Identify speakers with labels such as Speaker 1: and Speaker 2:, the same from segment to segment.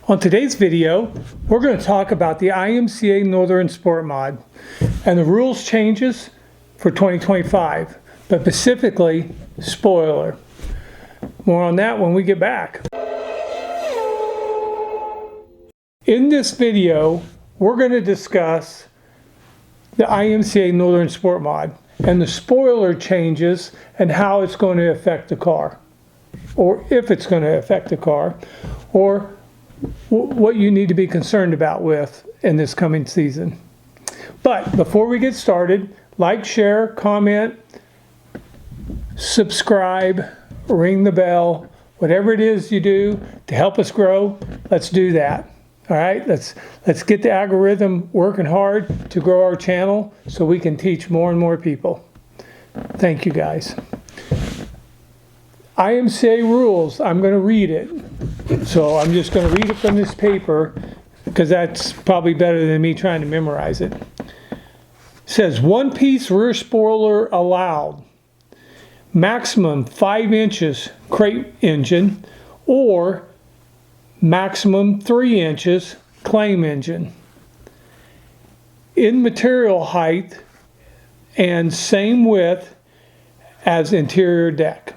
Speaker 1: On today's video, we're going to talk about the IMCA Northern Sport Mod and the rules changes for 2025, but specifically spoiler. More on that when we get back. In this video, we're going to discuss the IMCA Northern Sport Mod and the spoiler changes and how it's going to affect the car, or if it's going to affect the car, or what you need to be concerned about with in this coming season. But before we get started, like, share, comment, subscribe, ring the bell, whatever it is you do to help us grow, let's do that. All right, let's get the algorithm working hard to grow our channel so we can teach more and more people. Thank you, guys. IMCA rules, I'm going to read it. So I'm just going to read it from this paper because that's probably better than me trying to memorize it. It says, one-piece rear spoiler allowed. Maximum 5 inches crate engine or maximum 3 inches claim engine. In material height and same width as interior deck.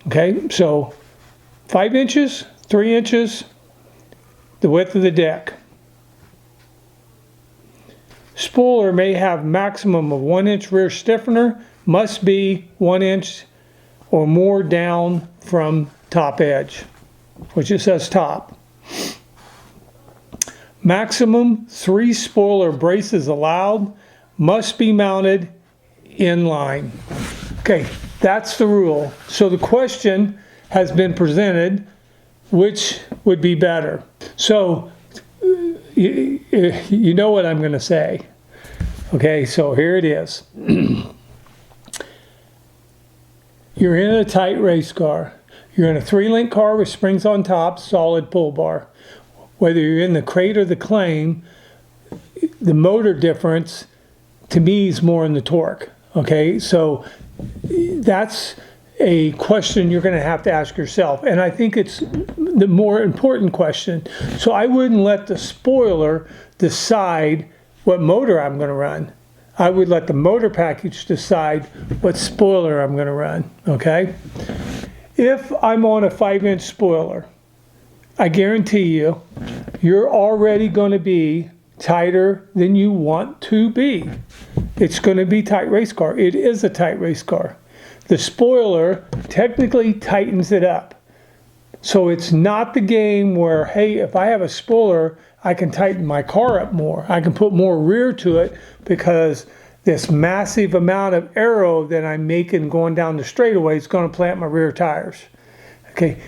Speaker 1: Okay, so 5 inches, 3 inches, the width of the deck. Spoiler may have maximum of 1 inch rear stiffener, must be 1 inch or more down from top edge, which it says top. Maximum 3 spoiler braces allowed, must be mounted in line. Okay, that's the rule. So the question has been presented, which would be better? So you know what I'm going to say. Okay, so here it is. You're in a tight race car. You're in a 3-link car with springs on top, solid pull bar. Whether you're in the crate or the claim, the motor difference to me is more in the torque. Okay, so that's a question you're going to have to ask yourself, and I think it's the more important question. So I wouldn't let the spoiler decide what motor I'm going to run. I would let the motor package decide what spoiler I'm going to run. Okay, if I'm on a 5-inch spoiler, I guarantee you you're already going to be tighter than you want to be. It's going to be tight race car. It is a tight race car. The spoiler technically tightens it up. So it's not the game where, hey, if I have a spoiler, I can tighten my car up more. I can put more rear to it because this massive amount of aero that I'm making going down the straightaway is going to plant my rear tires. Okay,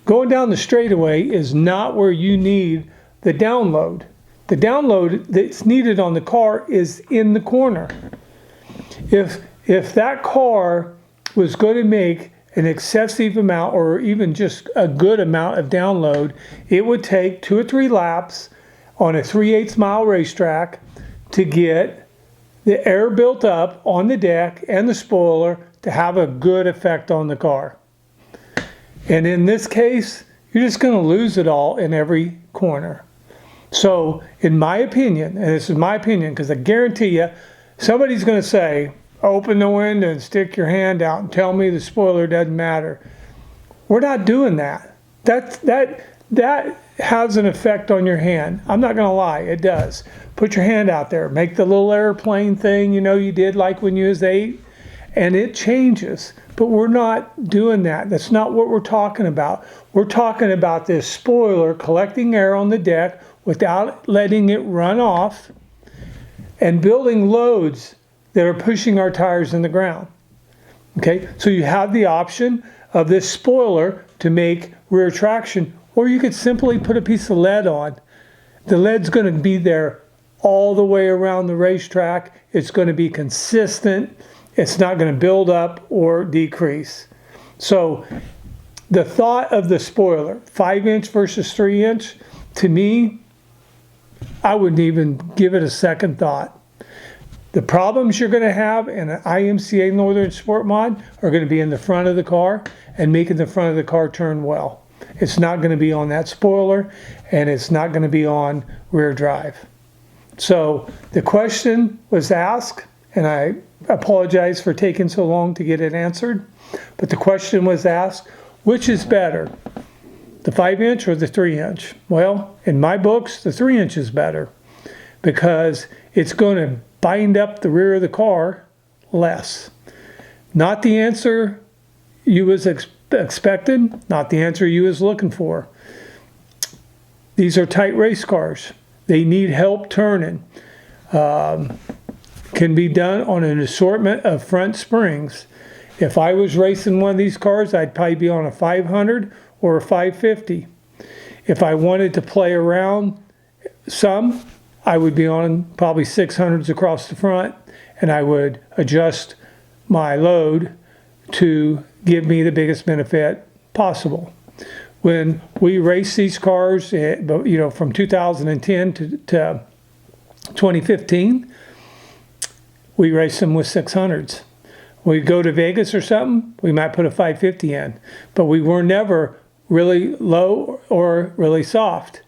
Speaker 1: going down the straightaway is not where you need the download. The download that's needed on the car is in the corner. If that car was going to make an excessive amount or even just a good amount of download, it would take 2 or 3 laps on a 3/8 mile racetrack to get the air built up on the deck and the spoiler to have a good effect on the car. And in this case, you're just going to lose it all in every corner. So, in my opinion, and this is my opinion because I guarantee you, somebody's going to say, open the window and stick your hand out and tell me the spoiler doesn't matter. We're not doing that. That has an effect on your hand. I'm not going to lie, it does. Put your hand out there. Make the little airplane thing you did like when you was 8, and it changes. But we're not doing that. That's not what we're talking about. We're talking about this spoiler collecting air on the deck without letting it run off and building loads that are pushing our tires in the ground. Okay, so you have the option of this spoiler to make rear traction, or you could simply put a piece of lead on. The lead's going to be there all the way around the racetrack. It's going to be consistent. It's not going to build up or decrease. So the thought of the spoiler, 5-inch versus 3-inch, to me, I wouldn't even give it a second thought. The problems you're going to have in an IMCA Northern Sport Mod are going to be in the front of the car and making the front of the car turn well. It's not going to be on that spoiler, and it's not going to be on rear drive. So the question was asked, and I apologize for taking so long to get it answered, but the question was asked, which is better, the 5-inch or the 3-inch? Well, in my books, the 3-inch is better because it's going to bind up the rear of the car less. Not the answer you was expected, not the answer you was looking for. These are tight race cars. They need help turning. Can be done on an assortment of front springs. If I was racing one of these cars, I'd probably be on a 500 or a 550. If I wanted to play around some, I would be on probably 600s across the front, and I would adjust my load to give me the biggest benefit possible. When we race these cars, from 2010 to 2015, we race them with 600s. We go to Vegas or something, we might put a 550 in, but we were never really low or really soft.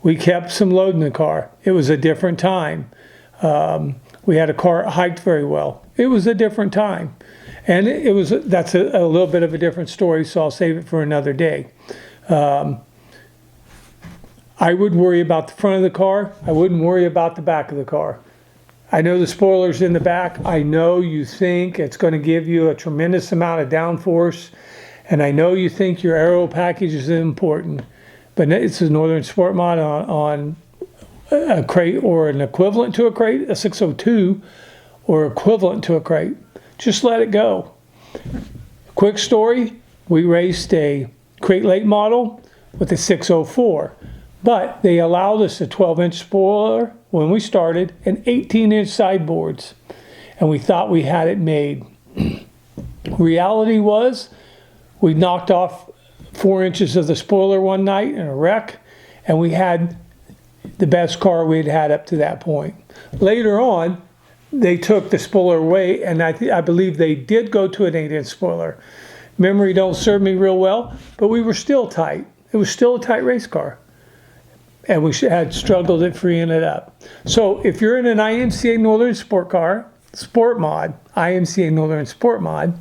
Speaker 1: We kept some load in the car. It was a different time. We had a car that hiked very well. It was a different time. And that's a little bit of a different story, so I'll save it for another day. I would worry about the front of the car. I wouldn't worry about the back of the car. I know the spoiler's in the back. I know you think it's going to give you a tremendous amount of downforce, and I know you think your aero package is important, but it's a Northern Sport Mod on a crate or an equivalent to a crate, a 602, or equivalent to a crate. Just let it go. Quick story, we raced a crate late model with a 604, but they allowed us a 12-inch spoiler when we started and 18-inch sideboards, and we thought we had it made. Reality was we knocked off 4 inches of the spoiler one night in a wreck, and we had the best car we'd had up to that point. Later on, they took the spoiler away, and I believe they did go to an 8-inch spoiler. Memory don't serve me real well, but we were still tight. It was still a tight race car, and we had struggled at freeing it up. So if you're in an IMCA Northern Sport Mod, IMCA Northern Sport Mod,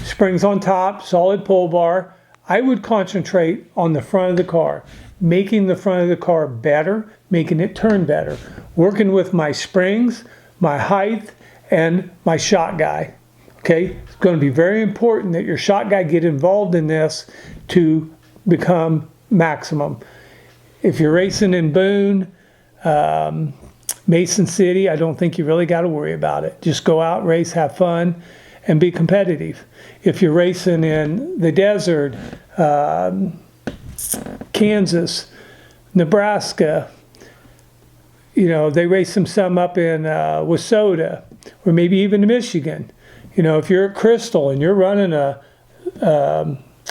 Speaker 1: springs on top, solid pull bar, I would concentrate on the front of the car, making the front of the car better, making it turn better, working with my springs, my height, and my shot guy. Okay, it's going to be very important that your shot guy get involved in this to become maximum. If you're racing in Boone, Mason City, I don't think you really got to worry about it. Just go out, race, have fun, and be competitive. If you're racing in the desert, Kansas, Nebraska, they race some up in Wissota, or maybe even Michigan. If you're at Crystal and you're running a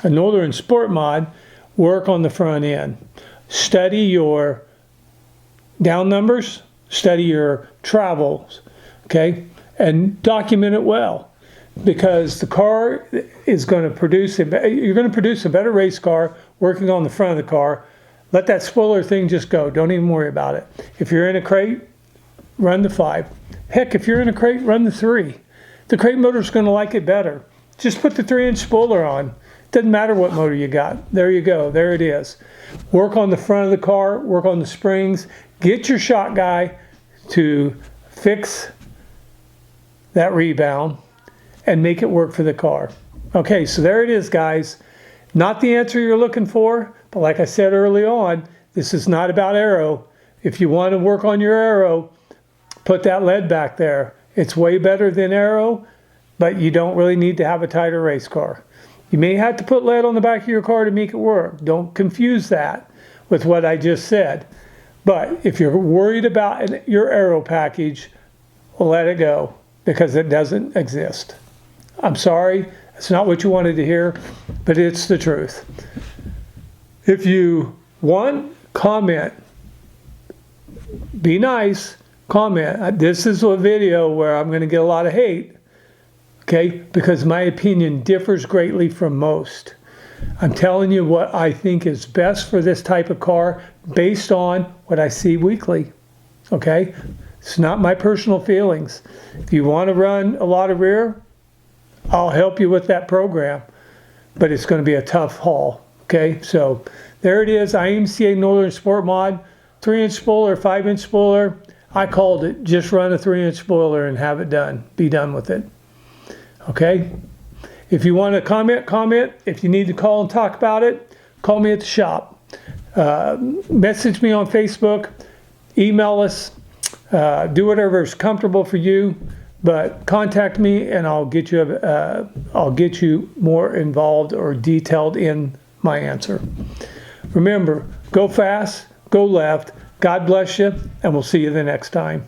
Speaker 1: Northern Sport Mod, work on the front end. Study your down numbers, study your travels, okay? And document it well, because the car is going to produce, you're going to produce a better race car working on the front of the car. Let that spoiler thing just go. Don't even worry about it. If you're in a crate, run the 5. Heck, if you're in a crate, run the 3. The crate motor's going to like it better. Just put the 3-inch spoiler on. Doesn't matter what motor you got. There you go. There it is. Work on the front of the car. Work on the springs. Get your shot guy to fix that rebound and make it work for the car. Okay, so there it is, guys. Not the answer you're looking for, but like I said early on, this is not about aero. If you want to work on your aero, put that lead back there. It's way better than aero, but you don't really need to have a tighter race car. You may have to put lead on the back of your car to make it work. Don't confuse that with what I just said. But if you're worried about your aero package, let it go, because it doesn't exist. I'm sorry, it's not what you wanted to hear, but it's the truth. If you want, comment. Be nice, comment. This is a video where I'm going to get a lot of hate, okay? Because my opinion differs greatly from most. I'm telling you what I think is best for this type of car based on what I see weekly, okay? It's not my personal feelings. If you want to run a lot of rear, I'll help you with that program, but it's going to be a tough haul, okay? So there it is, IMCA Northern Sport Mod, 3-inch spoiler, 5-inch spoiler. I called it, just run a 3-inch spoiler and have it done, be done with it, okay? If you want to comment. If you need to call and talk about it, call me at the shop. Message me on Facebook, email us, do whatever is comfortable for you, but contact me and I'll get you more involved or detailed in my answer. Remember, go fast, go left. God bless you, and we'll see you the next time.